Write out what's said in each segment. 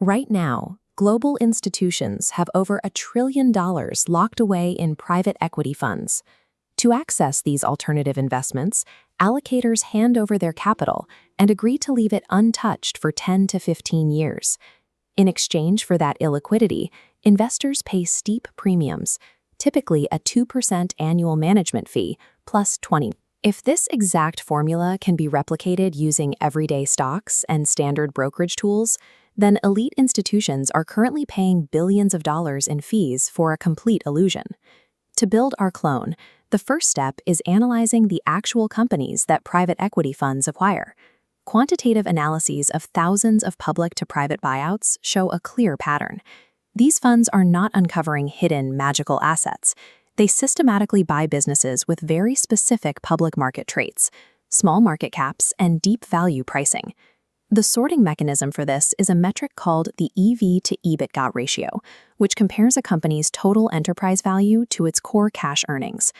Right now, global institutions have over $1 trillion locked away in private equity funds. To access these alternative investments, allocators hand over their capital and agree to leave it untouched for 10 to 15 years. In exchange for that illiquidity, investors pay steep premiums, typically a 2% annual management fee plus 20. If this exact formula can be replicated using everyday stocks and standard brokerage tools, then elite institutions are currently paying billions of dollars in fees for a complete illusion. To build our clone, the first step is analyzing the actual companies that private equity funds acquire. Quantitative analyses of thousands of public to private buyouts show a clear pattern. These funds are not uncovering hidden magical assets. They systematically buy businesses with very specific public market traits, small market caps, and deep value pricing. The sorting mechanism for this is a metric called the EV to EBITDA ratio, which compares a company's total enterprise value to its core cash earnings.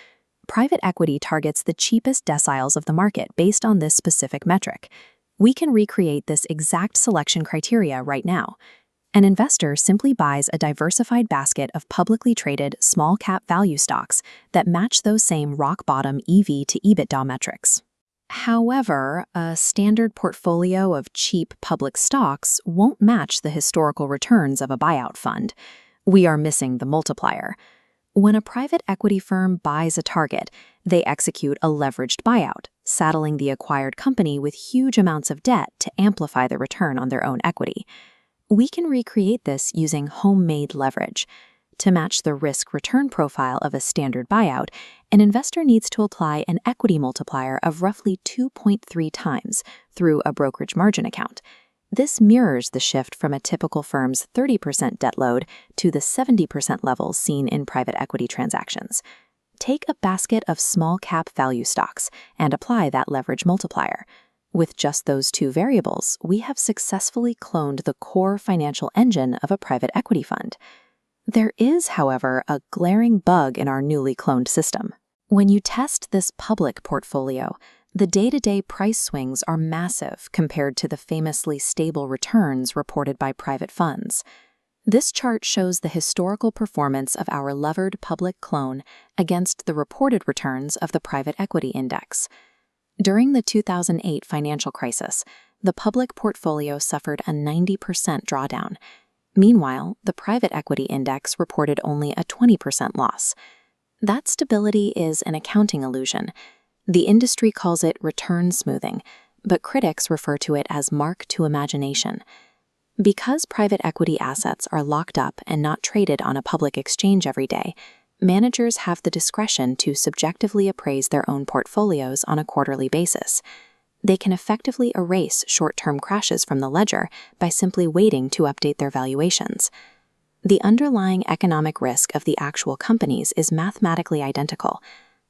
Private equity targets the cheapest deciles of the market based on this specific metric. We can recreate this exact selection criteria right now. An investor simply buys a diversified basket of publicly traded small-cap value stocks that match those same rock-bottom EV to EBITDA metrics. However, a standard portfolio of cheap public stocks won't match the historical returns of a buyout fund. We are missing the multiplier. When a private equity firm buys a target, they execute a leveraged buyout, saddling the acquired company with huge amounts of debt to amplify the return on their own equity. We can recreate this using homemade leverage. To match the risk-return profile of a standard buyout, an investor needs to apply an equity multiplier of roughly 2.3 times through a brokerage margin account. This mirrors the shift from a typical firm's 30% debt load to the 70% levels seen in private equity transactions. Take a basket of small-cap value stocks and apply that leverage multiplier. With just those two variables, we have successfully cloned the core financial engine of a private equity fund. There is, however, a glaring bug in our newly cloned system. When you test this public portfolio, the day-to-day price swings are massive compared to the famously stable returns reported by private funds. This chart shows the historical performance of our levered public clone against the reported returns of the private equity index. During the 2008 financial crisis, the public portfolio suffered a 90% drawdown. Meanwhile, the private equity index reported only a 20% loss. That stability is an accounting illusion. The industry calls it return smoothing, but critics refer to it as mark to imagination. Because private equity assets are locked up and not traded on a public exchange every day, managers have the discretion to subjectively appraise their own portfolios on a quarterly basis. They can effectively erase short-term crashes from the ledger by simply waiting to update their valuations. The underlying economic risk of the actual companies is mathematically identical.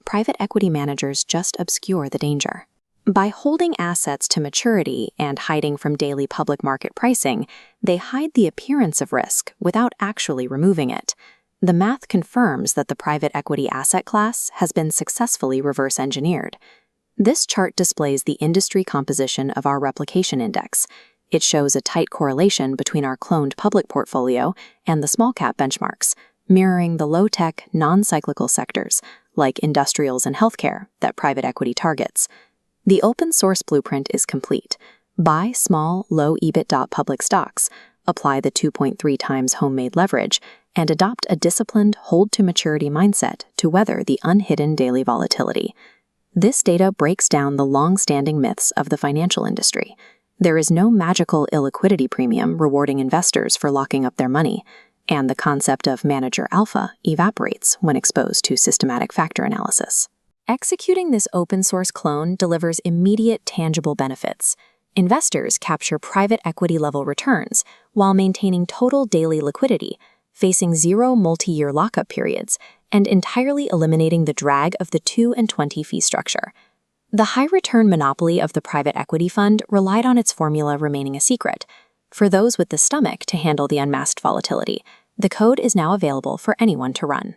Private equity managers just obscure the danger. By holding assets to maturity and hiding from daily public market pricing, they hide the appearance of risk without actually removing it. The math confirms that the private equity asset class has been successfully reverse-engineered. This chart displays the industry composition of our replication index. It shows a tight correlation between our cloned public portfolio and the small-cap benchmarks, mirroring the low-tech, non-cyclical sectors, like industrials and healthcare, that private equity targets. The open-source blueprint is complete. Buy small, low EBITDA public stocks, apply the 2.3 times homemade leverage, and adopt a disciplined, hold-to-maturity mindset to weather the unhidden daily volatility. This data breaks down the long-standing myths of the financial industry. There is no magical illiquidity premium rewarding investors for locking up their money, and the concept of manager alpha evaporates when exposed to systematic factor analysis. Executing this open-source clone delivers immediate, tangible benefits. Investors capture private equity-level returns while maintaining total daily liquidity, facing zero multi-year lockup periods, and entirely eliminating the drag of the 2 and 20 fee structure. The high-return monopoly of the private equity fund relied on its formula remaining a secret. For those with the stomach to handle the unmasked volatility, the code is now available for anyone to run.